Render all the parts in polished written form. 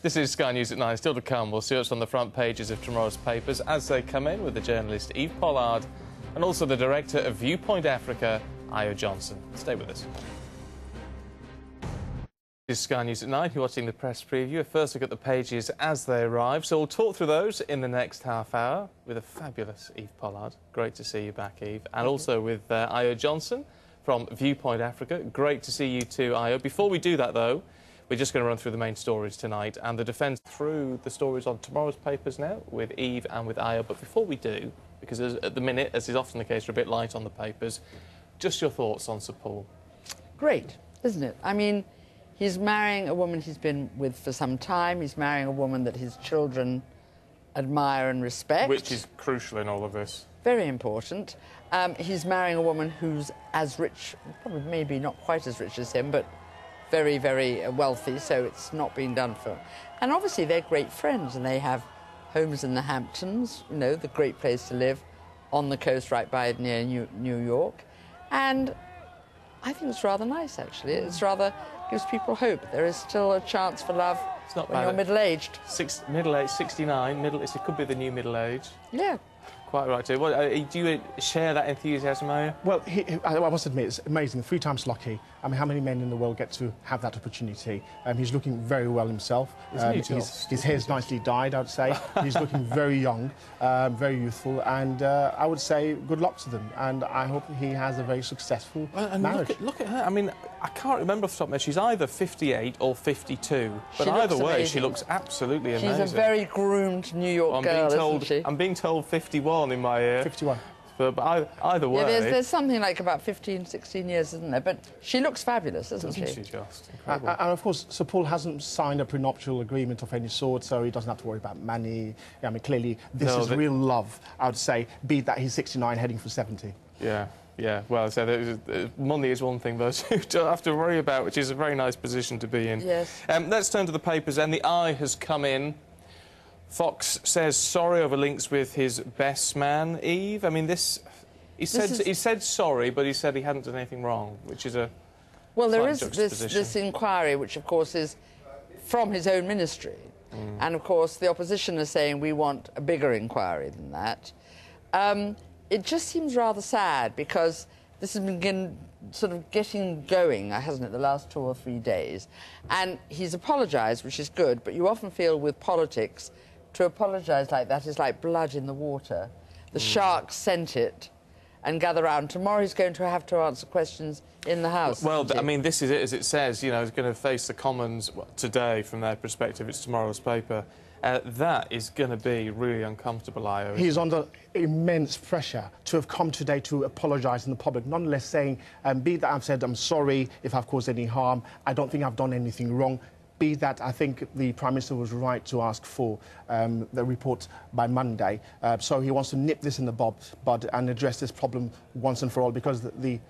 This is Sky News at 9. Still to come, we'll see what's on the front pages of tomorrow's papers as they come in with the journalist Eve Pollard and also the director of Viewpoint Africa, Ayo Johnson. Stay with us. This is Sky News at 9. You're watching the press preview. A first look at the pages as they arrive. So we'll talk through those in the next half hour with a fabulous Eve Pollard. Great to see you back, Eve. And also with Ayo Johnson from Viewpoint Africa. Great to see you too, Ayo. Before we do that, though, we're just going to run through the main stories tonight and the defence through the stories on tomorrow's papers now with Eve and with Ayo. But before we do, because at the minute, as is often the case, we're a bit light on the papers, just your thoughts on Sir Paul. Great, isn't it? I mean, he's marrying a woman he's been with for some time. He's marrying a woman that his children admire and respect. Which is crucial in all of this. Very important. He's marrying a woman who's as rich, probably maybe not quite as rich as him, but very, very wealthy, so it's not been done for... And obviously they're great friends, and they have homes in the Hamptons, you know, the great place to live, on the coast right by near New York. And I think it's rather nice, actually. It's rather gives people hope. There is still a chance for love It's not when bad. you're middle-aged. Middle-aged, 69, it could be the new middle age. Yeah. Quite right, too. Do you share that enthusiasm, Ayo? Well, I must admit, it's amazing. 3 times lucky. I mean, how many men in the world get to have that opportunity? He's looking very well himself. His hair's nicely dyed, I would say. He's looking very young, very youthful, and I would say good luck to them. And I hope he has a very successful marriage. Look at her. I mean, I can't remember off the top of my head. She's either 58 or 52. But either way, amazing. She looks absolutely amazing. She's a very groomed New York girl, isn't she? I'm being told 51 in my ear. 51. But either way... Yeah, there's something like about 15, 16 years, isn't there? But she looks fabulous, doesn't she? Just incredible. And of course, Sir Paul hasn't signed a prenuptial agreement of any sort, so he doesn't have to worry about money. I mean, clearly, this is real love, I would say, be that he's 69 heading for 70. Yeah. Yeah, well, so money is one thing those who don't have to worry about, which is a very nice position to be in. Yes. Let's turn to the papers, and the Eye has come in. Fox says sorry over links with his best man, Eve. I mean, he said sorry, but he said he hadn't done anything wrong, which is a... Well, there is this inquiry, which, of course, is from his own ministry. And, of course, the opposition is saying we want a bigger inquiry than that. It just seems rather sad, because this has been sort of getting going, hasn't it, the last 2 or 3 days. And he's apologised, which is good, but you often feel with politics, to apologise like that is like blood in the water. The sharks scent it and gather round. Tomorrow he's going to have to answer questions in the House. Well, I mean, this is it, as it says, you know, he's going to face the Commons today from their perspective. It's tomorrow's paper. That is going to be really uncomfortable, Ayo. He's under immense pressure to have come today to apologise in the public, nonetheless saying, be that I've said I'm sorry if I've caused any harm, I don't think I've done anything wrong. Be that I think the Prime Minister was right to ask for the report by Monday. So he wants to nip this in the bud and address this problem once and for all, because the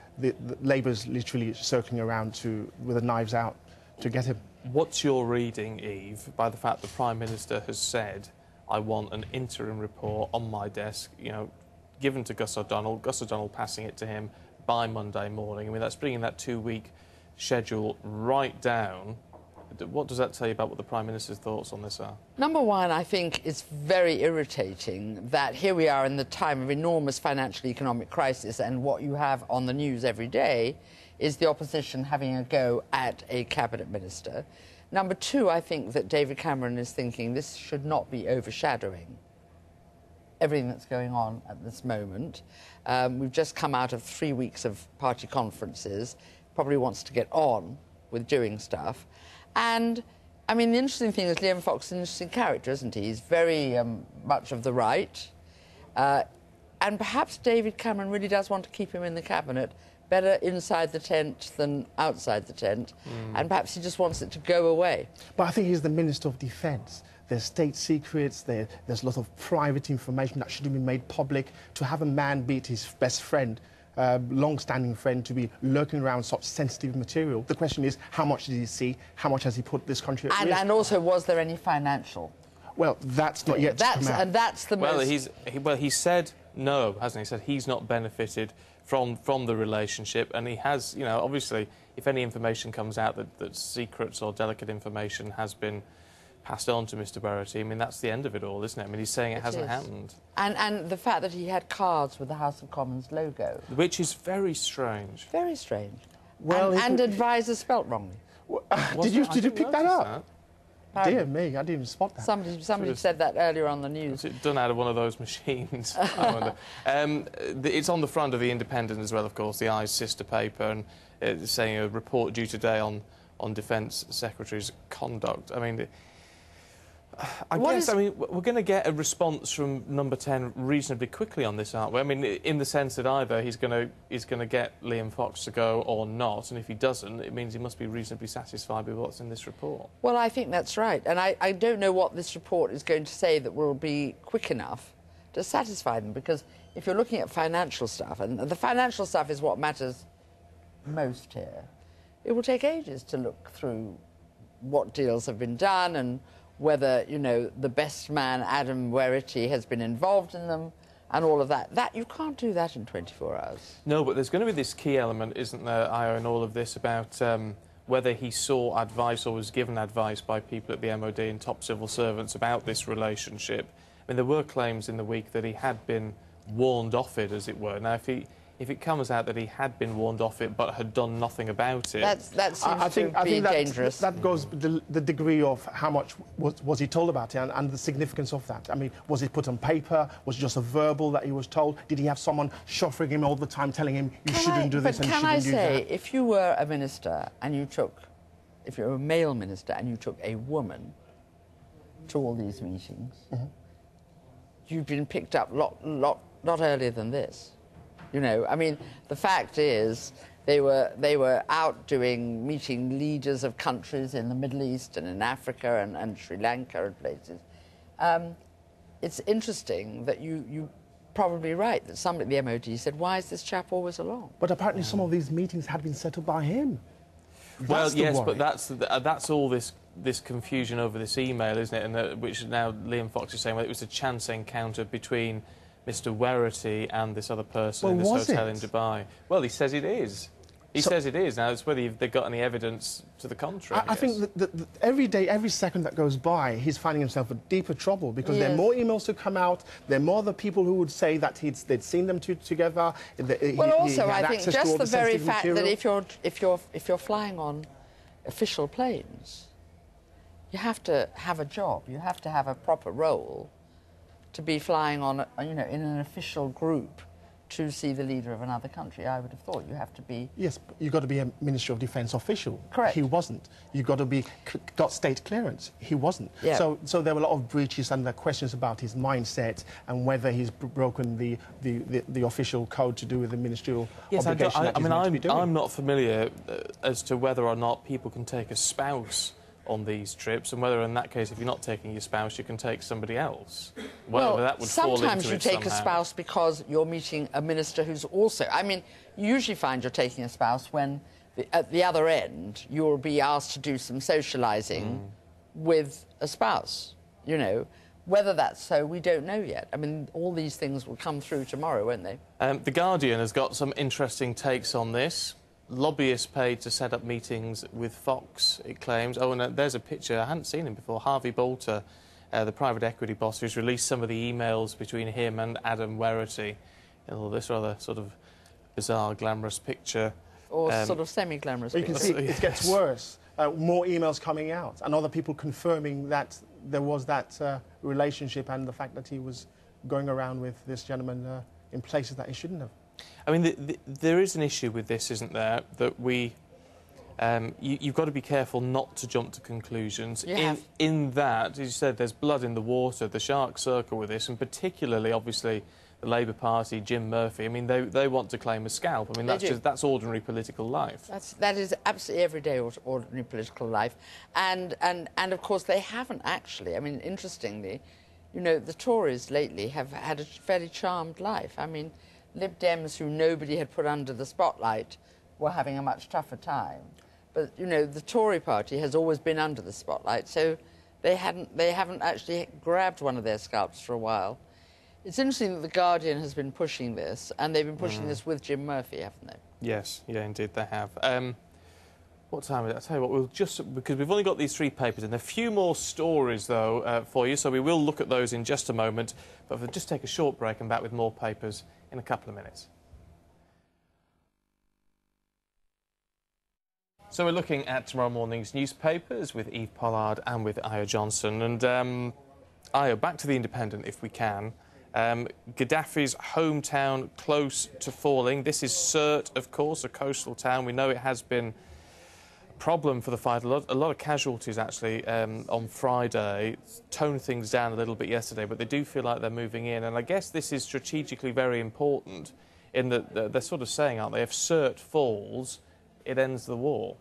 Labour's literally circling around with the knives out to get him. What's your reading, Eve, by the fact the Prime Minister has said, I want an interim report on my desk, you know, given to Gus O'Donnell passing it to him by Monday morning? I mean, that's bringing that 2-week schedule right down. What does that tell you about what the Prime Minister's thoughts on this are? Number one, I think it's very irritating that here we are in the time of enormous financial economic crisis, and what you have on the news every day is the opposition having a go at a cabinet minister. Number two, I think that David Cameron is thinking this should not be overshadowing everything that's going on at this moment. We've just come out of 3 weeks of party conferences, probably wants to get on with doing stuff. And, I mean, the interesting thing is Liam Fox is an interesting character, isn't he? He's very much of the right. And perhaps David Cameron really does want to keep him in the cabinet, better inside the tent than outside the tent, and perhaps he just wants it to go away. But I think he's the Minister of Defence. There's state secrets, there's a lot of private information that shouldn't be made public. To have a man beat his best friend, long-standing friend, to be lurking around such sensitive material, the question is, how much did he see? How much has he put this country at risk? And also, was there any financial? Well, that's not yet to come out. And that's the most... He said no, hasn't he? He said he's not benefited from the relationship, and he has, you know, obviously, if any information comes out that secrets or delicate information has been passed on to Mr. Verity, I mean, that's the end of it all, isn't it? I mean, he's saying it hasn't happened. And the fact that he had cards with the House of Commons logo. Which is very strange. Very strange. Well, and advisor spelt wrongly. Did you pick that up? That. Dear me, I didn't even spot that. Somebody said that earlier on the news. Was it done out of one of those machines? I wonder. It's on the front of the Independent as well, of course, the Eye's sister paper, and it's saying a report due today on Defence Secretary's conduct. I mean, I mean, we're going to get a response from Number 10 reasonably quickly on this, aren't we? I mean, in the sense that either he's going to get Liam Fox to go or not, and if he doesn't, it means he must be reasonably satisfied with what's in this report. Well, I think that's right, and I don't know what this report is going to say that will be quick enough to satisfy them, because if you're looking at financial stuff, and the financial stuff is what matters most here, it will take ages to look through what deals have been done and whether, you know, the best man, Adam Verity, has been involved in them and all of that. You can't do that in 24 hours. No, but there's going to be this key element, isn't there, Io, in all of this about whether he saw advice or was given advice by people at the MOD and top civil servants about this relationship. I mean, there were claims in the week that he had been warned off it, as it were. Now, if it comes out that he had been warned off it but had done nothing about it... That seems to be dangerous. That goes the degree of how much was he told about it and the significance of that. I mean, was it put on paper? Was it just a verbal that he was told? Did he have someone shuffling him all the time, telling him, you shouldn't do this and you shouldn't do that? Can I say, if you were a minister and you took... If you're a male minister and you took a woman to all these meetings, you've been picked up lot earlier than this. You know, I mean, the fact is they were out meeting leaders of countries in the Middle East and in Africa and Sri Lanka and places. It's interesting that you're probably right, that somebody at the MOD said, why is this chap always along? But apparently some of these meetings had been set up by him. Well, yes, but that's all this confusion over this email, isn't it? And which now Liam Fox is saying, well, it was a chance encounter between Mr. Werity and this other person in this hotel in Dubai. Well, he says it is. He says it is. Now, it's whether they've got any evidence to the contrary. I think that every day, every second that goes by, he's finding himself in deeper trouble because there are more emails to come out. There are more other people who would say that they'd seen them together. Well, also, I think just the very fact that if you're flying on official planes, you have to have a job. You have to have a proper role to be flying on, you know, in an official group to see the leader of another country. I would have thought you have to be... Yes, you've got to be a Ministry of Defence official. Correct. He wasn't. You've got to be got state clearance. He wasn't. Yeah. So there were a lot of breaches and questions about his mindset and whether he's broken the official code to do with the ministerial obligation. I'm not familiar as to whether or not people can take a spouse on these trips, and whether in that case, if you're not taking your spouse, you can take somebody else. Well, that would fall into sometimes you take a spouse because you're meeting a minister who's also... I mean, you usually find you're taking a spouse when, at the other end, you'll be asked to do some socialising with a spouse, you know. Whether that's so, we don't know yet. I mean, all these things will come through tomorrow, won't they? The Guardian has got some interesting takes on this. Lobbyists paid to set up meetings with Fox, it claims. Oh, and there's a picture. I hadn't seen him before. Harvey Bolter, the private equity boss, who's released some of the emails between him and Adam Verity. This rather sort of bizarre, glamorous picture. Or sort of semi-glamorous picture. You can see it gets worse. More emails coming out and other people confirming that there was that relationship and the fact that he was going around with this gentleman in places that he shouldn't have. I mean, there is an issue with this, isn't there, that you've got to be careful not to jump to conclusions. In that, as you said, there's blood in the water, the shark circle with this, and particularly, obviously, the Labour Party, Jim Murphy. I mean, they want to claim a scalp. I mean, that's ordinary political life. That is absolutely everyday ordinary political life. And of course, they haven't actually. I mean, interestingly, you know, the Tories lately have had a fairly charmed life. I mean, Lib Dems, who nobody had put under the spotlight, were having a much tougher time. But, you know, the Tory party has always been under the spotlight, so they haven't actually grabbed one of their scalps for a while. It's interesting that The Guardian has been pushing this, and they've been pushing this with Jim Murphy, haven't they? Yes, yeah, indeed they have. What time is it? I'll tell you what, we'll just... Because we've only got these 3 papers, and a few more stories, though, for you, so we will look at those in just a moment. But we'll just take a short break and back with more papers in a couple of minutes. So we're looking at tomorrow morning's newspapers with Eve Pollard and with Io Johnson. And, Io, back to the Independent, if we can. Gaddafi's hometown close to falling. This is Sirte, of course, a coastal town. We know it has been a problem for the fight. A lot of casualties, actually, on Friday. Toned things down a little bit yesterday, but they do feel like they're moving in. And I guess this is strategically very important in that they're sort of saying, aren't they, if Sirte falls, it ends the war.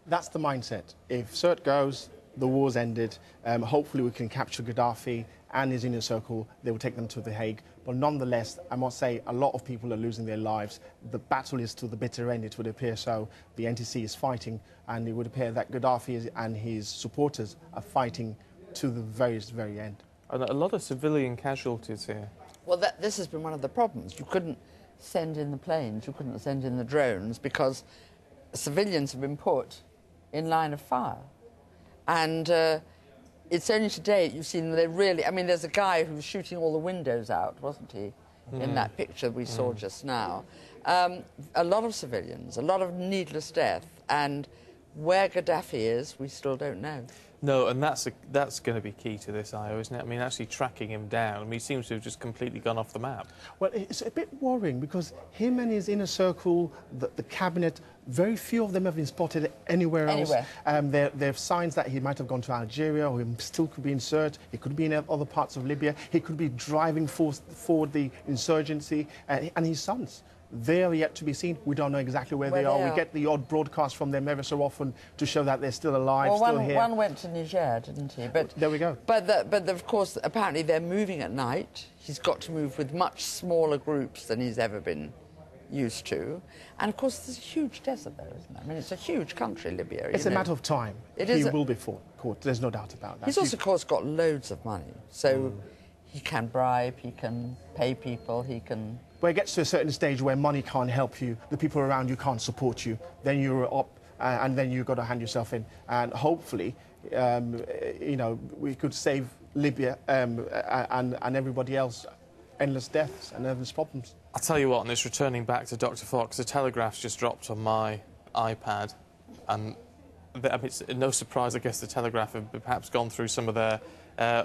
That's the mindset. If Sirte goes, the war's ended. Hopefully we can capture Gaddafi and his inner circle. They will take them to The Hague. But nonetheless, I must say, a lot of people are losing their lives. The battle is to the bitter end, it would appear so. The NTC is fighting, and it would appear that Gaddafi and his supporters are fighting to the very end. And a lot of civilian casualties here. Well, this has been one of the problems. You couldn't send in the planes, you couldn't send in the drones, because civilians have been put in line of fire. And it's only today you've seen they really... I mean, there's a guy who was shooting all the windows out, wasn't he, in that picture we saw just now. A lot of civilians, a lot of needless death, and where Gaddafi is, we still don't know. No, and that's going to be key to this, Io, isn't it? I mean, actually tracking him down. I mean, he seems to have just completely gone off the map. Well, it's a bit worrying because him and his inner circle, the cabinet, very few of them have been spotted anywhere else. There are signs that he might have gone to Algeria, or he still could be in Sirte. He could be in other parts of Libya. He could be driving forward the insurgency. And his sons, they are yet to be seen. We don't know exactly where they are. We get the odd broadcast from them ever so often to show that they're still alive, still here. One went to Niger, didn't he? But there we go. But of course, apparently they're moving at night. He's got to move with much smaller groups than he's ever been used to. And of course, there's a huge desert there, isn't there? I mean, it's a huge country, Libya. It's a matter of time. He will be caught. There's no doubt about that. He's also, of course, got loads of money. So he can bribe, he can pay people, he can... Where it gets to a certain stage where money can't help you, the people around you can't support you, then you're up and then you've got to hand yourself in. And hopefully, you know, we could save Libya and everybody else endless deaths and endless problems. I'll tell you what, and it's returning back to Dr. Fox, the Telegraph's just dropped on my iPad, and I mean, it's no surprise, I guess, the Telegraph have perhaps gone through some of their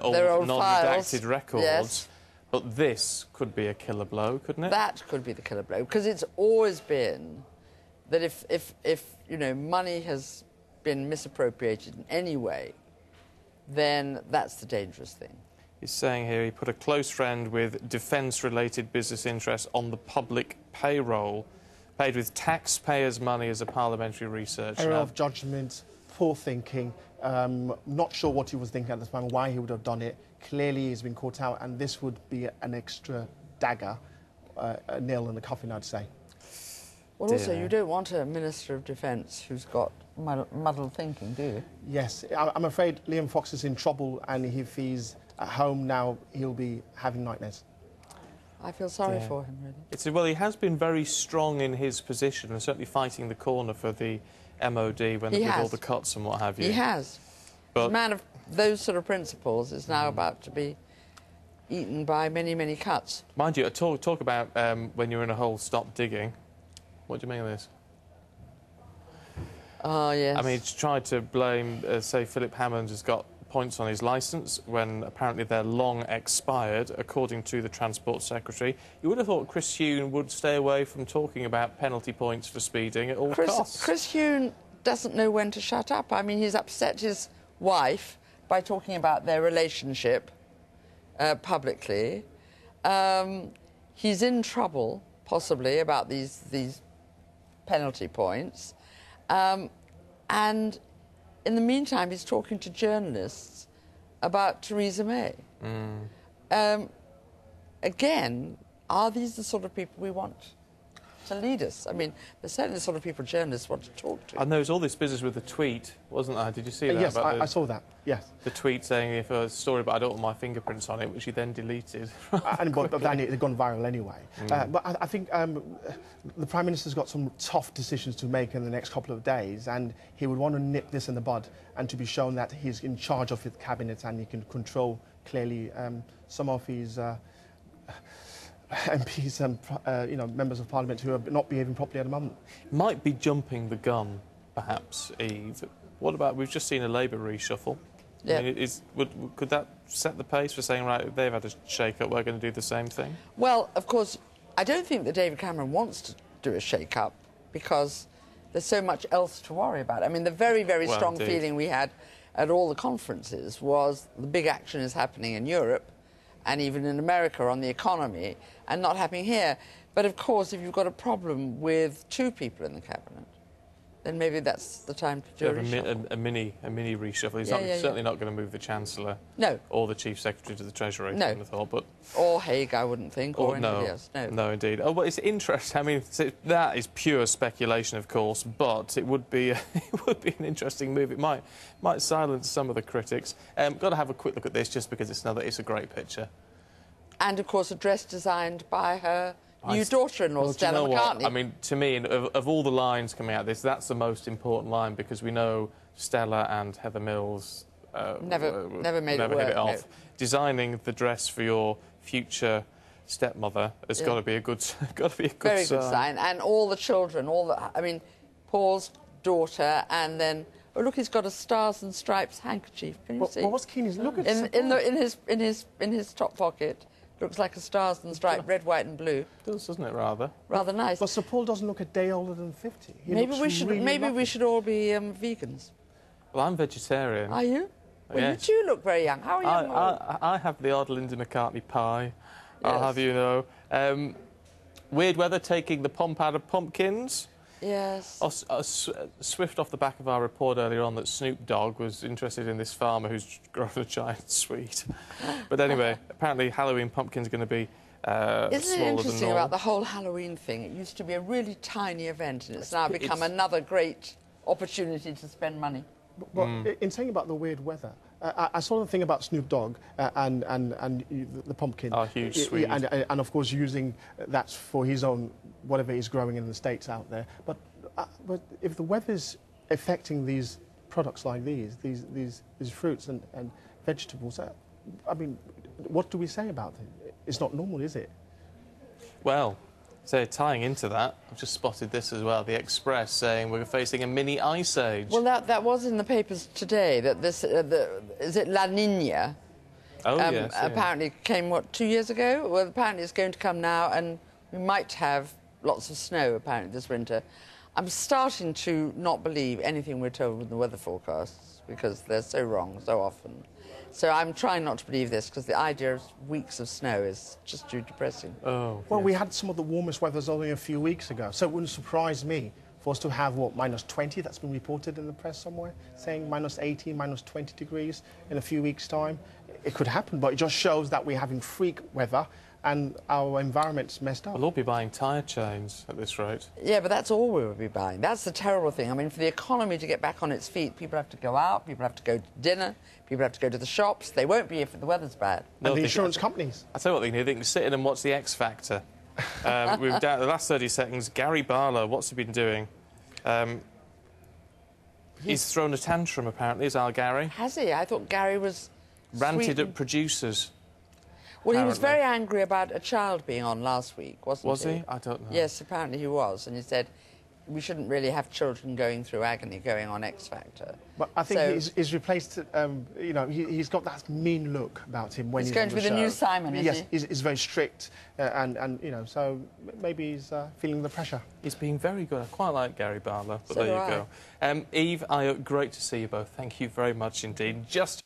old non-redacted records. Yes. But this could be a killer blow, couldn't it? That could be the killer blow, because it's always been that if you know, money has been misappropriated in any way, then that's the dangerous thing. He's saying here he put a close friend with defence-related business interests on the public payroll, paid with taxpayers' money as a parliamentary researcher. Error of judgment, poor thinking, not sure what he was thinking at the time, why he would have done it. Clearly he's been caught out, and this would be an extra dagger, a nail in the coffin, I'd say. Well, also, you don't want a Minister of Defence who's got muddled thinking, do you? Yes, I'm afraid Liam Fox is in trouble, and if he's at home now, he'll be having nightmares. I feel sorry for him, really. Well, he has been very strong in his position and certainly fighting the corner for the MOD with all the cuts and what have you. He has. But a man of those sort of principles is now about to be eaten by many, many cuts. Mind you, talk about when you're in a hole, stop digging. What do you mean of this? Oh, yes. I mean, he's tried to blame, say, Philip Hammond has got points on his licence when apparently they're long expired, according to the Transport Secretary. You would have thought Chris Huhne would stay away from talking about penalty points for speeding at all costs. Chris Huhne doesn't know when to shut up. I mean, he's upset his wife by talking about their relationship publicly. He's in trouble, possibly, about these penalty points. And in the meantime, he's talking to journalists about Theresa May. Again, are these the sort of people we want to lead us. I mean, they're certainly the sort of people journalists want to talk to. And there was all this business with the tweet, wasn't there? Did you see that? Yes, about I saw that, yes. The tweet saying, if a story, but I don't want my fingerprints on it, which he then deleted. But then it had gone viral anyway. But I think the Prime Minister's got some tough decisions to make in the next couple of days, and he would want to nip this in the bud and to be shown that he's in charge of his cabinet and he can control clearly some of his MPs and members of Parliament who are not behaving properly at the moment. Might be jumping the gun, perhaps, Eve. What about, we've just seen a Labour reshuffle. Yeah. I mean, could that set the pace for saying, right, they've had a shake-up, we're going to do the same thing? Well, of course, I don't think that David Cameron wants to do a shake-up because there's so much else to worry about. I mean, the very, very strong indeed. feeling we had at all the conferences was the big action is happening in Europe and even in America on the economy and not happening here. But, of course, if you've got a problem with 2 people in the cabinet, then maybe that's the time to do a reshuffle. A mini reshuffle. He's certainly not going to move the Chancellor or the Chief Secretary to the Treasury, I would have thought. But or Hague, I wouldn't think, or anybody else. No, indeed. Oh, well, it's interesting. I mean, that is pure speculation, of course, but it would be an interesting move. It might silence some of the critics. Got to have a quick look at this just because it's a great picture. And, of course, a dress designed by her new daughter-in-law, Stella McCartney. I mean, to me, of all the lines coming out of this, that's the most important line because we know Stella and Heather Mills never made hit it off. No. Designing the dress for your future stepmother has got to be a good, Very good sign. And all the children, I mean, Paul's daughter, and then look, he's got a Stars and Stripes handkerchief. Can you see? Well, what's keen is look at in his top pocket. Looks like a Stars and Stripes, red, white and blue. It does, doesn't it, rather? Rather nice. But Sir Paul doesn't look a day older than 50. Maybe we should all be vegans. Well, I'm vegetarian. Are you? Well, yes. you do look very young. How young are you? I have the odd Linda McCartney pie, Yes. I'll have you know. Weird weather taking the pomp out of pumpkins. Yes. Swift off the back of our report earlier on that Snoop Dogg was interested in this farmer who's grown a giant sweet. But anyway, apparently Halloween pumpkins are going to be Isn't it interesting about the whole Halloween thing? It used to be a really tiny event and it's now become another great opportunity to spend money. Well, in saying about the weird weather, I saw the thing about Snoop Dogg and the pumpkin. Oh, huge Swede. And of course using that for his own, whatever he's growing in the States out there. But if the weather's affecting these products like these fruits and vegetables, I mean, what do we say about it? It's not normal, is it? Well, so tying into that, I've just spotted this as well. The Express saying we're facing a mini ice age. Well, that was in the papers today. That this is it La Nina? Oh yes. Apparently came 2 years ago. Well, apparently it's going to come now, and we might have lots of snow apparently this winter. I'm starting to not believe anything we're told in the weather forecasts because they're so wrong so often. So I'm trying not to believe this because the idea of weeks of snow is just too depressing. Oh. Well, yes. we had some of the warmest weathers only a few weeks ago, so it wouldn't surprise me for us to have, what, -20, that's been reported in the press somewhere, saying -18, -20 degrees in a few weeks' time. It could happen, but it just shows that we're having freak weather and our environment's messed up. We'll all be buying tyre chains at this rate. Yeah, but that's all we will be buying. That's the terrible thing. I mean, for the economy to get back on its feet, people have to go out, people have to go to dinner, people have to go to the shops. They won't be if the weather's bad. And the insurance companies. I tell you what they can do, they can sit in and watch the X Factor. We've down the last 30 seconds. Gary Barlow, what's he been doing? He's thrown a tantrum, apparently, is our Gary. Has he? I thought Gary was Ranted at producers. Well, he was very angry about a child being on last week, wasn't he? Was he? I don't know. Yes, apparently he was. And he said we shouldn't really have children going through agony going on X Factor. But I think he's replaced, you know, he's got that mean look about him when he's going on to the be show. the new Simon, is he? Yes, he's very strict and, you know, so maybe he's feeling the pressure. He's been very good. I quite like Gary Barlow, but So there you go. Eve, great to see you both. Thank you very much indeed. Just